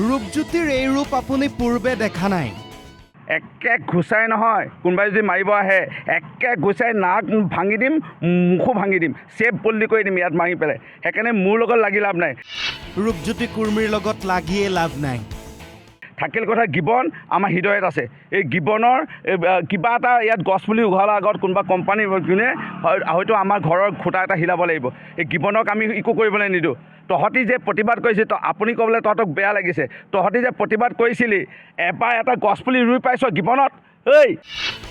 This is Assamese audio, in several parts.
ৰূপজ্যোতিৰ এই ৰূপ আপুনি পূৰ্বে দেখা নাই। একে ঘুচাই নহয়, কোনোবাই যদি মাৰিব আহে একে ঘুচাই নাক ভাঙি দিম, মুখো ভাঙি দিম, চেপ পল্লি কৰি দিম ইয়াত মাৰি পেলাই। সেইকাৰণে মোৰ লগত লাগি লাভ নাই। ৰূপজ্যোতি কুৰ্মীৰ লগত লাগিয়ে লাভ নাই। থাকিল কথা গিবন আমাৰ হৃদয়ত আছে। এই গিবনৰ কিবা এটা ইয়াত গছপুলি উঘালাৰ আগত কোনোবা কোম্পানী যোনে হয়তো আমাৰ ঘৰৰ খুঁটা এটা হিলাব লাগিব। এই গিবনক আমি একো কৰিবলৈ নিদিওঁ। তহঁতি যে প্ৰতিবাদ কৰিছে, আপুনি ক'বলৈ তহঁতক বেয়া লাগিছে। তহঁতি যে প্ৰতিবাদ কৰিছিলি, এবাৰ এটা গছপুলি ৰুই পাইছ গিবনত?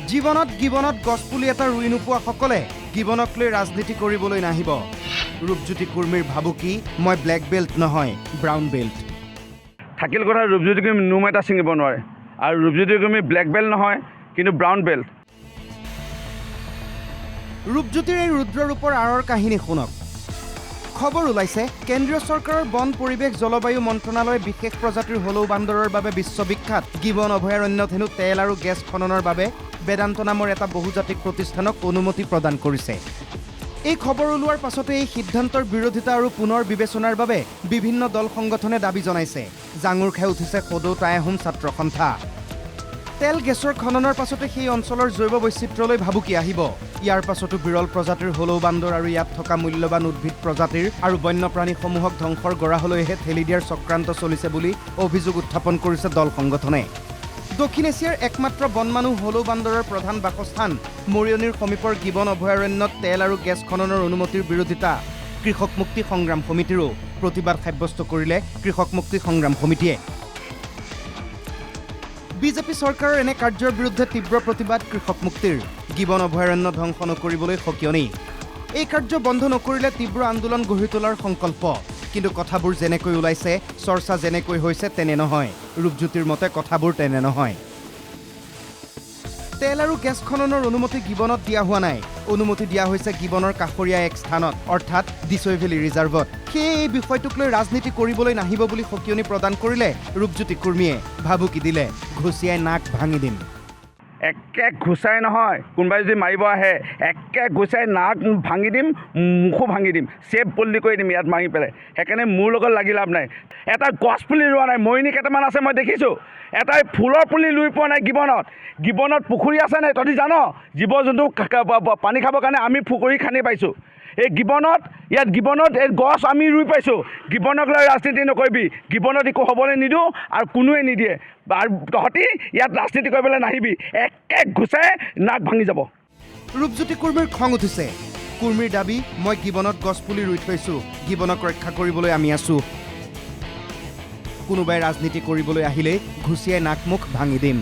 জীৱনত গছপুলি এটা ৰুই নোপোৱা সকলে গিবনক লৈ ৰাজনীতি কৰিবলৈ নাহিব। ৰূপজ্যোতি কুৰ্মীৰ ভাবুকি, মই ব্লেক বেল্ট নহয়, ব্ৰাউন বেল্ট। থাকিল কথা ৰূপজ্যোতি কুৰ্মী নোম এটা ছিঙিব নোৱাৰে, আৰু ৰূপজ্যোতি কুৰ্মী ব্লেক বেল্ট নহয় কিন্তু ব্ৰাউন বেল্ট। ৰূপজ্যোতিৰ এই ৰুদ্ৰৰূপৰ আঁৰৰ কাহিনী শুনক। খবৰ ওলাইছে, কেন্দ্ৰীয় চৰকাৰৰ বন পৰিৱেশ জলবায়ু মন্ত্ৰণালয়ে বিশেষ প্ৰজাতিৰ হলৌ বান্দৰৰ বাবে বিশ্ববিখ্যাত গিবন অভয়াৰণ্যত হেনো তেল আৰু গেছ খননৰ বাবে বেদান্ত নামৰ এটা বহুজাতিক প্ৰতিষ্ঠানক অনুমতি প্ৰদান কৰিছে। এই খবৰ ওলোৱাৰ পাছতে এই সিদ্ধান্তৰ বিৰোধিতা আৰু পুনৰ বিবেচনাৰ বাবে বিভিন্ন দল সংগঠনে দাবী জনাইছে। জাঙুৰ খাই উঠিছে সদৌ টাই আহোম ছাত্ৰ সন্থা। তেল গেছৰ খননৰ পাছতে সেই অঞ্চলৰ জৈৱ বৈচিত্ৰ্যলৈ ভাবুকি আহিব। ইয়াৰ পাছতো বিৰল প্ৰজাতিৰ হলৌ বান্দৰ আৰু ইয়াত থকা মূল্যৱান উদ্ভিদ প্ৰজাতিৰ আৰু বন্যপ্ৰাণীসমূহক ধ্বংসৰ গৰাহলৈহে ঠেলি দিয়াৰ চক্ৰান্ত চলিছে বুলি অভিযোগ উত্থাপন কৰিছে দল সংগঠনে। দক্ষিণ এছিয়াৰ একমাত্ৰ বনমানুহ হলৌ বান্দৰৰ প্ৰধান বাসস্থান মৰিয়নিৰ সমীপৰ গিবন অভয়াৰণ্যত তেল আৰু গেছ খননৰ অনুমতিৰ বিৰোধিতা কৃষক মুক্তি সংগ্ৰাম সমিতিৰো প্ৰতিবাদ সাব্যস্ত কৰিলে কৃষক মুক্তি সংগ্ৰাম সমিতিয়ে। বিজেপি চৰকাৰৰ এনে কাৰ্যৰ বিৰুদ্ধে তীব্ৰ প্ৰতিবাদ কৃষক মুক্তিৰ। গিবন অভয়াৰণ্য ধ্বংস নকৰিবলৈ সকিয়নি। এই কাৰ্য বন্ধ নকৰিলে তীব্ৰ আন্দোলন গঢ়ি তোলাৰ সংকল্প। কিন্তু কথাবোৰ যেনেকৈ ওলাইছে, চৰ্চা যেনেকৈ হৈছে তেনে নহয়। ৰূপজ্যোতিৰ মতে কথাবোৰ তেনে নহয়। তেল আৰু গেছ খননৰ অনুমতি গিবনত দিয়া হোৱা নাই। অনুমতি দিয়া হৈছে গিবনৰ কাষৰীয়া এক স্থানত, অৰ্থাৎ দিছৈ ভেলী ৰিজাৰ্ভত। সেয়ে এই বিষয়টোক লৈ ৰাজনীতি কৰিবলৈ নাহিব বুলি সকিয়নি প্ৰদান কৰিলে ৰূপজ্যোতি কুৰ্মীয়ে। ভাবুকি দিলে, ঘুচিয়াই নাক ভাঙি দিম। একে ঘুচাই নহয়, কোনোবাই যদি মাৰিব আহে একে ঘুচাই নাক ভাঙি দিম, মুখো ভাঙি দিম, চেপ পল্লি কৰি দিম ইয়াত মাৰি পেলাই। সেইকাৰণে মোৰ লগত লাগি লাভ নাই। এটা গছ পুলি ৰোৱা নাই, মৰিনী কেইটামান আছে মই দেখিছোঁ। এটাই ফুলৰ পুলি ৰুই পোৱা নাই গিবনত। গিবনত পুখুৰী আছে নাই তহঁতি জান? জীৱ জন্তু পানী খাবৰ কাৰণে আমি পুখুৰী খান্দি পাইছোঁ। এই গিবনত, ইয়াত গিবনত এই গছ আমি ৰুই পাইছোঁ। গিবনক লৈ ৰাজনীতি নকৰিবি। গিবনত একো হ'বলৈ নিদিওঁ আৰু কোনোৱে নিদিয়ে। আৰু তহঁতি ইয়াত ৰাজনীতি কৰিবলৈ নাহিবি, একে ঘুচাই নাক ভাঙি যাব। ৰূপজ্যোতি কুৰ্মীৰ খং উঠিছে। কুৰ্মীৰ দাবী, মই গিবনত গছপুলি ৰুই থৈছোঁ, গিবনক ৰক্ষা কৰিবলৈ আমি আছোঁ। কোনোবাই ৰাজনীতি কৰিবলৈ আহিলেই ঘুচিয়াই নাক মুখ ভাঙি দিম।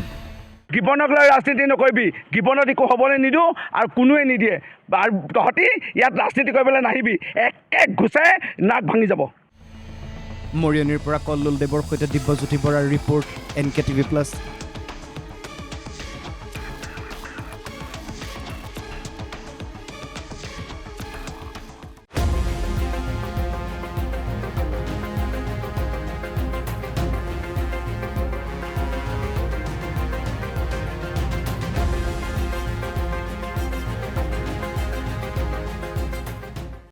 গিবনক লৈ ৰাজনীতি নকৰিবি। গিবনত একো হ'বলৈ নিদিওঁ আৰু কোনোৱে নিদিয়ে। আৰু তহঁতি ইয়াত ৰাজনীতি কৰিবলৈ নাহিবি, একে ঘুচাই নাক ভাঙি যাব। মৰিয়নিৰ পৰা কল্লোল দেৱৰ সৈতে দিব্যজ্যোতি বৰাৰ ৰিপৰ্ট, NKTV+।